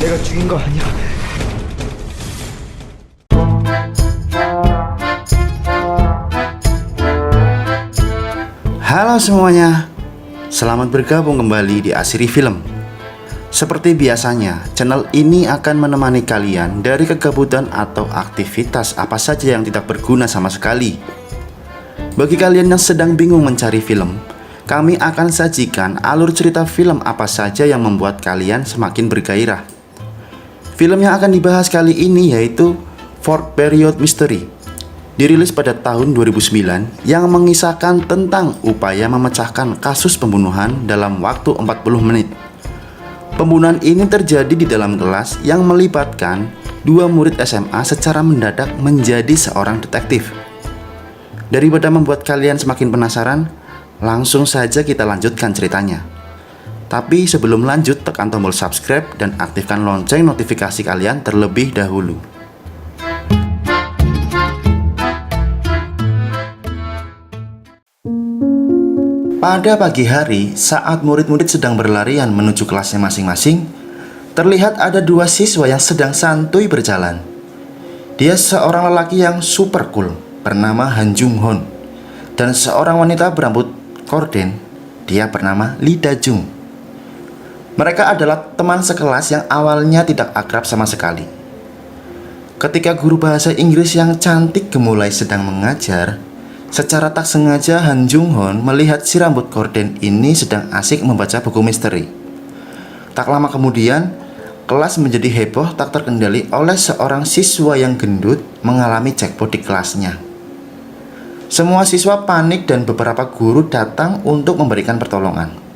내가 죽인 거 아니야. Halo semuanya, selamat bergabung kembali di Asri Film. Seperti biasanya, channel ini akan menemani kalian dari kegabutan atau aktivitas apa saja yang tidak berguna sama sekali. Bagi kalian yang sedang bingung mencari film, kami akan sajikan alur cerita film apa saja yang membuat kalian semakin bergairah. Film yang akan dibahas kali ini yaitu Fourth Period Mystery, dirilis pada tahun 2009 yang mengisahkan tentang upaya memecahkan kasus pembunuhan dalam waktu 40 menit. Pembunuhan ini terjadi di dalam kelas yang melibatkan dua murid SMA secara mendadak menjadi seorang detektif. Daripada membuat kalian semakin penasaran, langsung saja kita lanjutkan ceritanya. Tapi sebelum lanjut, tekan tombol subscribe dan aktifkan lonceng notifikasi kalian terlebih dahulu. Pada pagi hari, saat murid-murid sedang berlarian menuju kelasnya masing-masing, terlihat ada dua siswa yang sedang santuy berjalan. Dia seorang lelaki yang super cool, bernama Han Jung Hon, dan seorang wanita berambut korden, dia bernama Lee Da Jung. Mereka adalah teman sekelas yang awalnya tidak akrab sama sekali. Ketika guru bahasa Inggris yang cantik gemulai sedang mengajar, secara tak sengaja Han Jung Hon melihat si rambut korden ini sedang asik membaca buku misteri. Tak lama kemudian, kelas menjadi heboh tak terkendali oleh seorang siswa yang gendut mengalami jackpot di kelasnya. Semua siswa panik dan beberapa guru datang untuk memberikan pertolongan.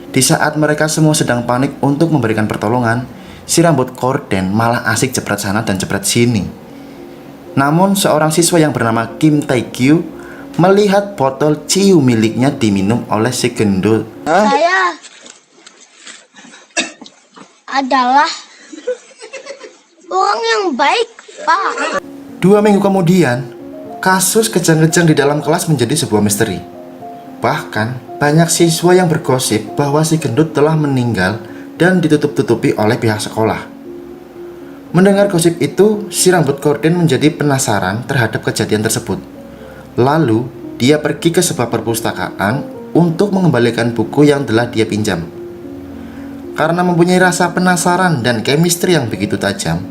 Di saat mereka semua sedang panik untuk memberikan pertolongan, si rambut korden malah asik jepret sana dan jepret sini. Namun seorang siswa yang bernama Kim Tae-kyu melihat botol ciu miliknya diminum oleh si gendut. Saya adalah orang yang baik, Pak. 2 minggu kemudian, kasus kejang-kejang di dalam kelas menjadi sebuah misteri. Bahkan, banyak siswa yang bergosip bahwa si gendut telah meninggal dan ditutup-tutupi oleh pihak sekolah. Mendengar gosip itu, si rambut korden menjadi penasaran terhadap kejadian tersebut. Lalu, dia pergi ke sebuah perpustakaan untuk mengembalikan buku yang telah dia pinjam. Karena mempunyai rasa penasaran dan chemistry yang begitu tajam,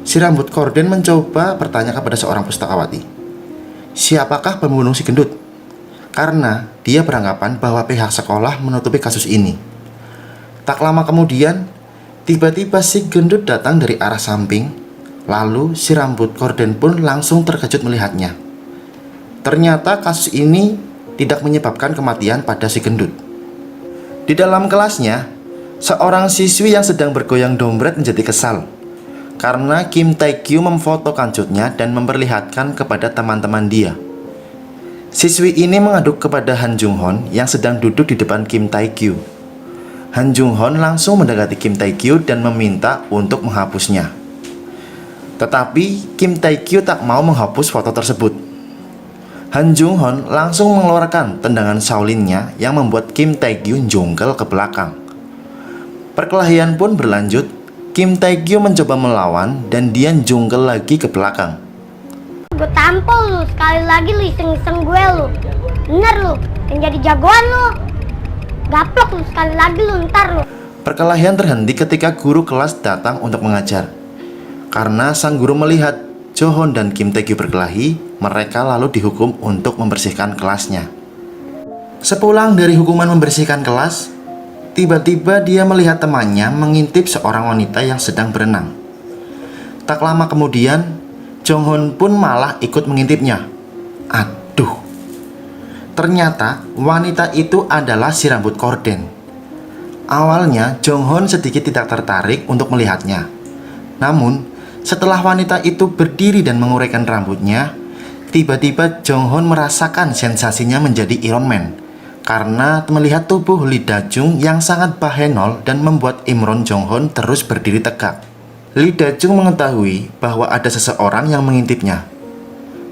si rambut korden mencoba bertanya kepada seorang pustakawati, siapakah pembunuh si gendut? Karena dia beranggapan bahwa pihak sekolah menutupi kasus ini. Tak lama kemudian, tiba-tiba si gendut datang dari arah samping. Lalu si rambut korden pun langsung terkejut melihatnya. Ternyata kasus ini tidak menyebabkan kematian pada si gendut. Di dalam kelasnya, seorang siswi yang sedang bergoyang dompet menjadi kesal karena Kim Tae-kyu memfoto kanjutnya dan memperlihatkan kepada teman-teman dia. Siswi ini mengaduk kepada Han Jung Hon yang sedang duduk di depan Kim Tae-kyu. Han Jung Hon langsung mendekati Kim Tae-kyu dan meminta untuk menghapusnya. Tetapi Kim Tae-kyu tak mau menghapus foto tersebut. Han Jung Hon langsung mengeluarkan tendangan Shaolin-nya yang membuat Kim Tae-kyu jongkel ke belakang. Perkelahian pun berlanjut. Kim Tae-kyu mencoba melawan dan dia jungkel lagi ke belakang. Gue tampol lu, sekali lagi lu iseng-iseng gue lu. Bener lu, yang jadi jagoan lu. Gaplok lu, sekali lagi lu, ntar lu. Perkelahian terhenti ketika guru kelas datang untuk mengajar. Karena sang guru melihat Jo Hon dan Kim Tae-kyu berkelahi, mereka lalu dihukum untuk membersihkan kelasnya. Sepulang dari hukuman membersihkan kelas, tiba-tiba dia melihat temannya mengintip seorang wanita yang sedang berenang. Tak lama kemudian, Jong Hon pun malah ikut mengintipnya. Aduh, ternyata wanita itu adalah si rambut korden. Awalnya Jong Hon sedikit tidak tertarik untuk melihatnya. Namun, setelah wanita itu berdiri dan menguraikan rambutnya, tiba-tiba Jong Hon merasakan sensasinya menjadi Iron Man karena melihat tubuh Lee Da Jung yang sangat bahenol dan membuat Imron Jong Hon terus berdiri tegak. Lee Da Jung mengetahui bahwa ada seseorang yang mengintipnya.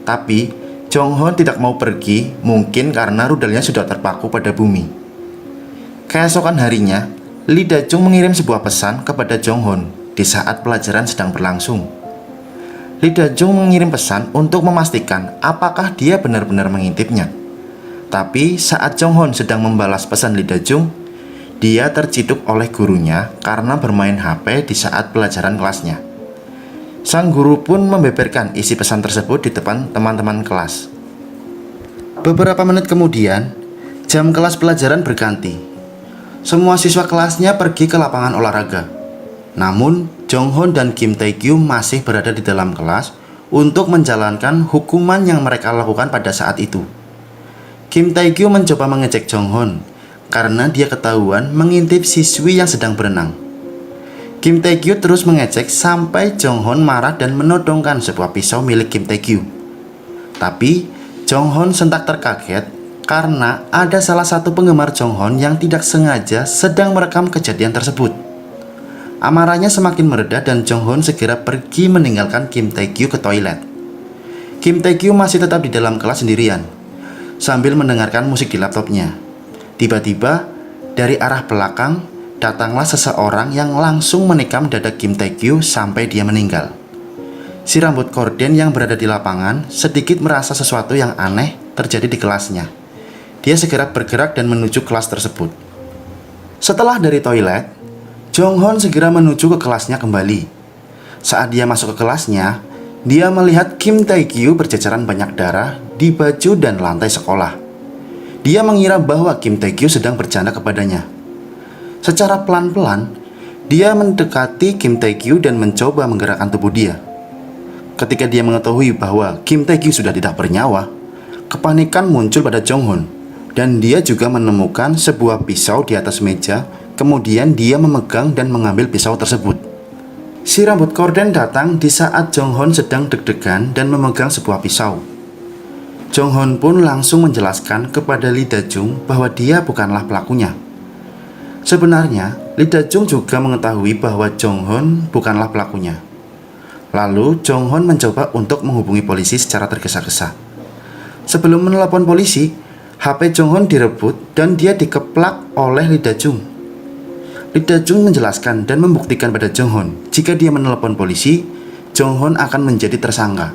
Tapi Jong Hon tidak mau pergi, mungkin karena rudalnya sudah terpaku pada bumi. Keesokan harinya, Lee Da Jung mengirim sebuah pesan kepada Jong Hon di saat pelajaran sedang berlangsung. Lee Da-jung mengirim pesan untuk memastikan apakah dia benar-benar mengintipnya. Tapi saat Jong-hun sedang membalas pesan Lee Da-jung, dia terciduk oleh gurunya karena bermain HP di saat pelajaran kelasnya. Sang guru pun membeberkan isi pesan tersebut di depan teman-teman kelas. Beberapa menit kemudian, jam kelas pelajaran berganti. Semua siswa kelasnya pergi ke lapangan olahraga. Namun, Jong-hun dan Kim Tae-kyu masih berada di dalam kelas untuk menjalankan hukuman yang mereka lakukan pada saat itu. Kim Tae-kyu mencoba mengejek Jong-hun karena dia ketahuan mengintip siswi yang sedang berenang. Kim Tae-kyu terus mengejek sampai Jong-hun marah dan menodongkan sebuah pisau milik Kim Tae-kyu. Tapi Jong-hun sentak terkaget karena ada salah satu penggemar Jong-hun yang tidak sengaja sedang merekam kejadian tersebut. Amarahnya semakin mereda dan Jong-hun segera pergi meninggalkan Kim Tae-kyu ke toilet. Kim Tae-kyu masih tetap di dalam kelas sendirian sambil mendengarkan musik di laptopnya. Tiba-tiba dari arah belakang datanglah seseorang yang langsung menikam dada Kim Tae-kyu sampai dia meninggal. Si rambut korden yang berada di lapangan sedikit merasa sesuatu yang aneh terjadi di kelasnya. Dia segera bergerak dan menuju kelas tersebut. Setelah dari toilet, Jong-hun segera menuju ke kelasnya kembali. Saat dia masuk ke kelasnya, dia melihat Kim Tae-kyu berceceran banyak darah di baju dan lantai sekolah. Dia mengira bahwa Kim Tae-kyu sedang bercanda kepadanya. Secara pelan-pelan, dia mendekati Kim Tae-kyu dan mencoba menggerakkan tubuh dia. Ketika dia mengetahui bahwa Kim Tae-kyu sudah tidak bernyawa, kepanikan muncul pada Jong-hun, dan dia juga menemukan sebuah pisau di atas meja. Kemudian dia memegang dan mengambil pisau tersebut. Si rambut korden datang di saat Jong-hun sedang deg-degan dan memegang sebuah pisau. Jong-hun pun langsung menjelaskan kepada Lee Da-jung bahwa dia bukanlah pelakunya. Sebenarnya, Lee Da-jung juga mengetahui bahwa Jong-hun bukanlah pelakunya. Lalu, Jong-hun mencoba untuk menghubungi polisi secara tergesa-gesa. Sebelum menelepon polisi, HP Jong-hun direbut dan dia dikeplak oleh Lee Da-jung. Lee Da-jung menjelaskan dan membuktikan pada Jong-hun jika dia menelepon polisi, Jong-hun akan menjadi tersangka.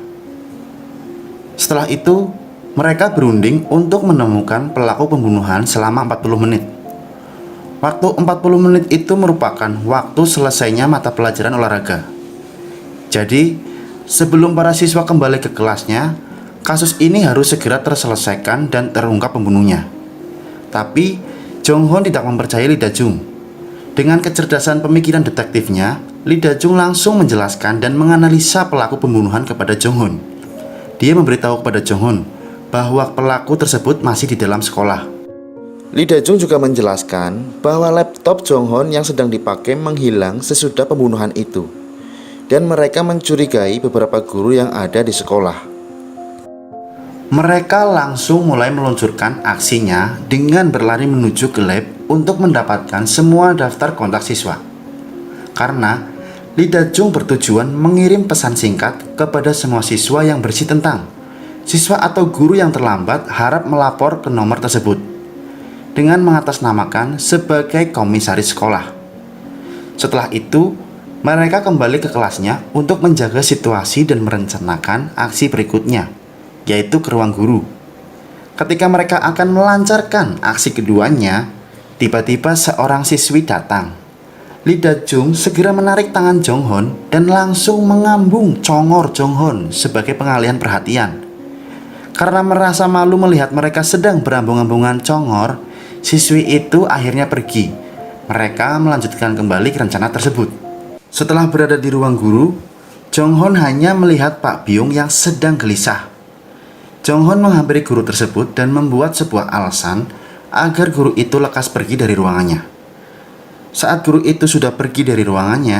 Setelah itu, mereka berunding untuk menemukan pelaku pembunuhan selama 40 menit. Waktu 40 menit itu merupakan waktu selesainya mata pelajaran olahraga. Jadi, sebelum para siswa kembali ke kelasnya, kasus ini harus segera terselesaikan dan terungkap pembunuhnya. Tapi, Jong-hun tidak mempercayai Lee Da-jung. Dengan kecerdasan pemikiran detektifnya, Lee Da-jung langsung menjelaskan dan menganalisa pelaku pembunuhan kepada Jong-hun. Dia memberitahu kepada Jong-hun bahwa pelaku tersebut masih di dalam sekolah. Lee Da-jung juga menjelaskan bahwa laptop Jong-hun yang sedang dipakai menghilang sesudah pembunuhan itu, dan mereka mencurigai beberapa guru yang ada di sekolah. Mereka langsung mulai meluncurkan aksinya dengan berlari menuju ke lab untuk mendapatkan semua daftar kontak siswa. Karena Lee Da-jung bertujuan mengirim pesan singkat kepada semua siswa yang bersih tentang siswa atau guru yang terlambat harap melapor ke nomor tersebut dengan mengatasnamakan sebagai komisaris sekolah. Setelah itu, mereka kembali ke kelasnya untuk menjaga situasi dan merencanakan aksi berikutnya, yaitu ke ruang guru. Ketika mereka akan melancarkan aksi keduanya, tiba-tiba seorang siswi datang. Lee Da-jung segera menarik tangan Jong-hun dan langsung mengambung congor Jong-hun sebagai pengalihan perhatian. Karena merasa malu melihat mereka sedang berambung-ambungan congor, siswi itu akhirnya pergi. Mereka melanjutkan kembali rencana tersebut. Setelah berada di ruang guru, Jong-hun hanya melihat Pak Byung yang sedang gelisah. Jong-hun menghampiri guru tersebut dan membuat sebuah alasan agar guru itu lekas pergi dari ruangannya. Saat guru itu sudah pergi dari ruangannya,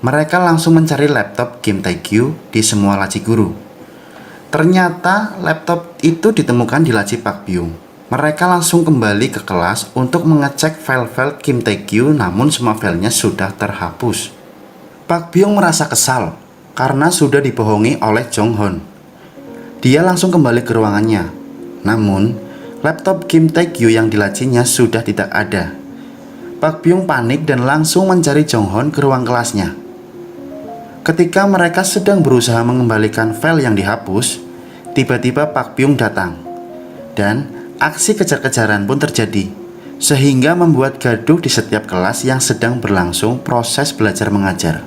mereka langsung mencari laptop Kim Tae-kyu di semua laci guru. Ternyata laptop itu ditemukan di laci Pak Byung. Mereka langsung kembali ke kelas untuk mengecek file-file Kim Tae-kyu, namun semua filenya sudah terhapus. Pak Byung merasa kesal karena sudah dibohongi oleh Jong-hun. Dia langsung kembali ke ruangannya. Namun, laptop Kim Tae-kyu yang dilacinya sudah tidak ada. Pak Byung panik dan langsung mencari Jong-hun ke ruang kelasnya. Ketika mereka sedang berusaha mengembalikan file yang dihapus, tiba-tiba Pak Byung datang. Dan aksi kejar-kejaran pun terjadi, sehingga membuat gaduh di setiap kelas yang sedang berlangsung proses belajar mengajar.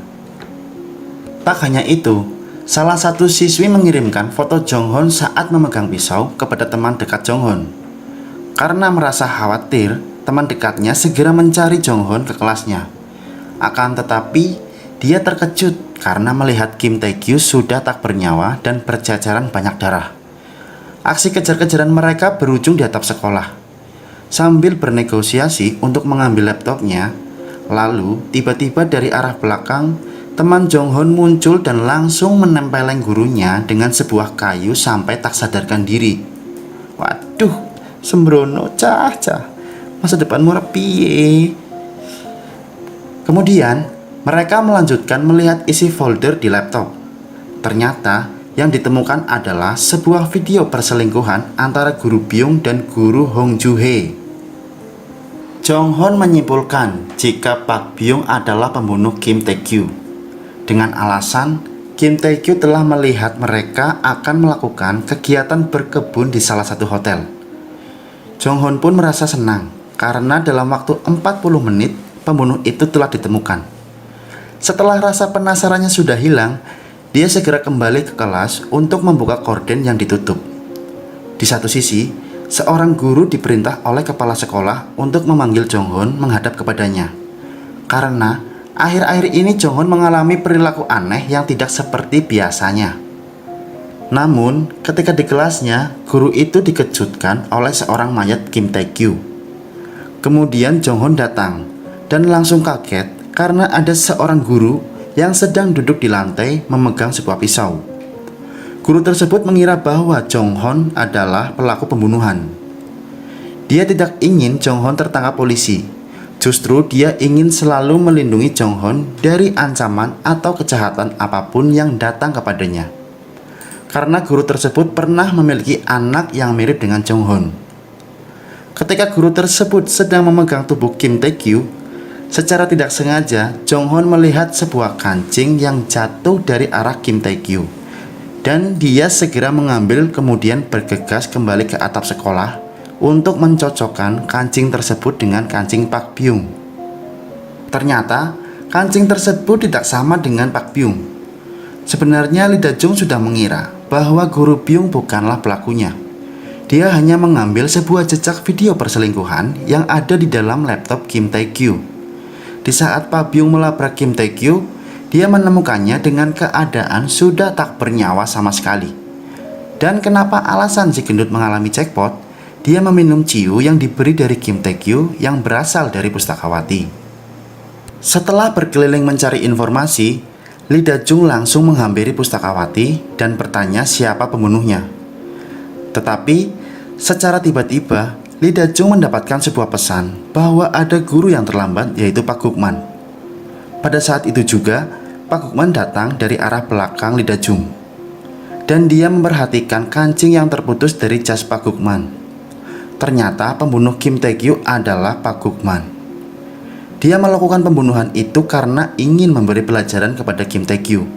Tak hanya itu, salah satu siswi mengirimkan foto Jonghon saat memegang pisau kepada teman dekat Jonghon. Karena merasa khawatir, teman dekatnya segera mencari Jonghon ke kelasnya. Akan tetapi, dia terkejut karena melihat Kim Tae-gyu sudah tak bernyawa dan berjajaran banyak darah. Aksi kejar-kejaran mereka berujung di atap sekolah. Sambil bernegosiasi untuk mengambil laptopnya, lalu tiba-tiba dari arah belakang, teman Jonghon muncul dan langsung menempeleng gurunya dengan sebuah kayu sampai tak sadarkan diri. Waduh, sembrono cah-cah, masa depanmu piye? Kemudian mereka melanjutkan melihat isi folder di laptop. Ternyata yang ditemukan adalah sebuah video perselingkuhan antara guru Byung dan guru Hong Joo-hae. Jonghon menyimpulkan jika Pak Byung adalah pembunuh Kim Tae-gyu dengan alasan Kim Tae-gyu telah melihat mereka akan melakukan kegiatan berkebun di salah satu hotel. Jonghon pun merasa senang karena dalam waktu 40 menit pembunuh itu telah ditemukan. Setelah rasa penasarannya sudah hilang, dia segera kembali ke kelas untuk membuka korden yang ditutup. Di satu sisi, seorang guru diperintah oleh kepala sekolah untuk memanggil Jonghon menghadap kepadanya. Karena akhir-akhir ini Jonghon mengalami perilaku aneh yang tidak seperti biasanya. Namun, ketika di kelasnya, guru itu dikejutkan oleh seorang mayat Kim Tae-gyu. Kemudian Jonghon datang dan langsung kaget karena ada seorang guru yang sedang duduk di lantai memegang sebuah pisau. Guru tersebut mengira bahwa Jonghon adalah pelaku pembunuhan. Dia tidak ingin Jonghon tertangkap polisi. Justru dia ingin selalu melindungi Jonghon dari ancaman atau kejahatan apapun yang datang kepadanya. Karena guru tersebut pernah memiliki anak yang mirip dengan Jonghon. Ketika guru tersebut sedang memegang tubuh Kim Tae-gyu, secara tidak sengaja, Jonghon melihat sebuah kancing yang jatuh dari arah Kim Tae-gyu. Dan dia segera mengambil kemudian bergegas kembali ke atap sekolah untuk mencocokkan kancing tersebut dengan kancing Pak Byung. Ternyata, kancing tersebut tidak sama dengan Pak Byung. Sebenarnya Lee Da-jung sudah mengira bahwa guru Byung bukanlah pelakunya. Dia hanya mengambil sebuah jejak video perselingkuhan yang ada di dalam laptop Kim Tae-gyu. Di saat Pak Byung melabrak Kim Tae-gyu, dia menemukannya dengan keadaan sudah tak bernyawa sama sekali. Dan kenapa alasan si gendut mengalami jackpot? Dia meminum ciu yang diberi dari Kim Tae-gyu yang berasal dari pustakawati. Setelah berkeliling mencari informasi, Lee Da-jung langsung menghampiri pustakawati dan bertanya siapa pembunuhnya. Tetapi secara tiba-tiba Lee Da-jung mendapatkan sebuah pesan bahwa ada guru yang terlambat, yaitu Pak Gukman. Pada saat itu juga, Pak Gukman datang dari arah belakang Lee Da-jung. Dan dia memperhatikan kancing yang terputus dari jas Pak Gukman. Ternyata pembunuh Kim Tae-gyu adalah Pak Gukman. Dia melakukan pembunuhan itu karena ingin memberi pelajaran kepada Kim Tae-gyu.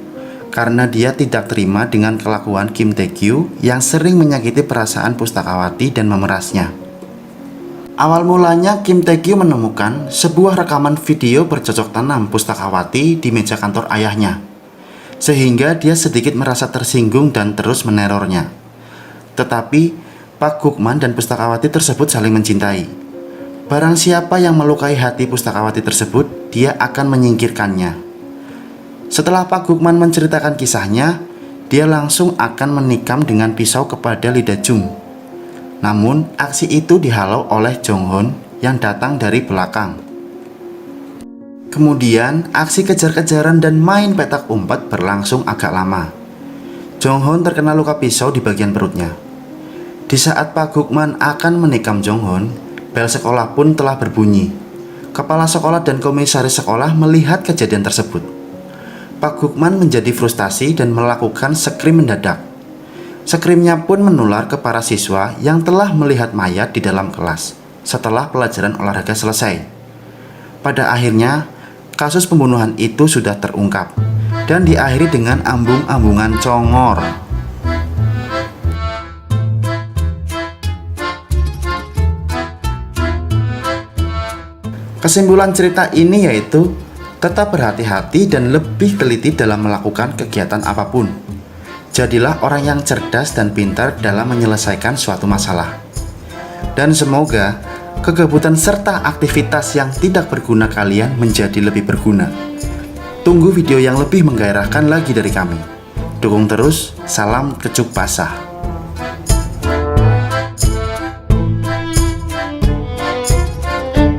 Karena dia tidak terima dengan kelakuan Kim Tae-gyu yang sering menyakiti perasaan pustakawati dan memerasnya. Awal mulanya Kim Tae-gyu menemukan sebuah rekaman video bercocok tanam pustakawati di meja kantor ayahnya, sehingga dia sedikit merasa tersinggung dan terus menerornya. Tetapi Pak Gukman dan pustakawati tersebut saling mencintai. Barang siapa yang melukai hati pustakawati tersebut, dia akan menyingkirkannya. Setelah Pak Gukman menceritakan kisahnya, dia langsung akan menikam dengan pisau kepada Lee Da-jung. Namun, aksi itu dihalau oleh Jonghon yang datang dari belakang. Kemudian, aksi kejar-kejaran dan main petak umpet berlangsung agak lama. Jonghon terkena luka pisau di bagian perutnya. Di saat Pak Gukman akan menikam Jonghon, bel sekolah pun telah berbunyi. Kepala sekolah dan komisaris sekolah melihat kejadian tersebut. Pak Gukman menjadi frustasi dan melakukan skrim mendadak. Skrimnya pun menular ke para siswa yang telah melihat mayat di dalam kelas setelah pelajaran olahraga selesai. Pada akhirnya, kasus pembunuhan itu sudah terungkap dan diakhiri dengan ambung-ambungan congor. Kesimpulan cerita ini yaitu tetap berhati-hati dan lebih teliti dalam melakukan kegiatan apapun. Jadilah orang yang cerdas dan pintar dalam menyelesaikan suatu masalah. Dan semoga kegabutan serta aktivitas yang tidak berguna kalian menjadi lebih berguna. Tunggu video yang lebih menggairahkan lagi dari kami. Dukung terus, salam kecup basah.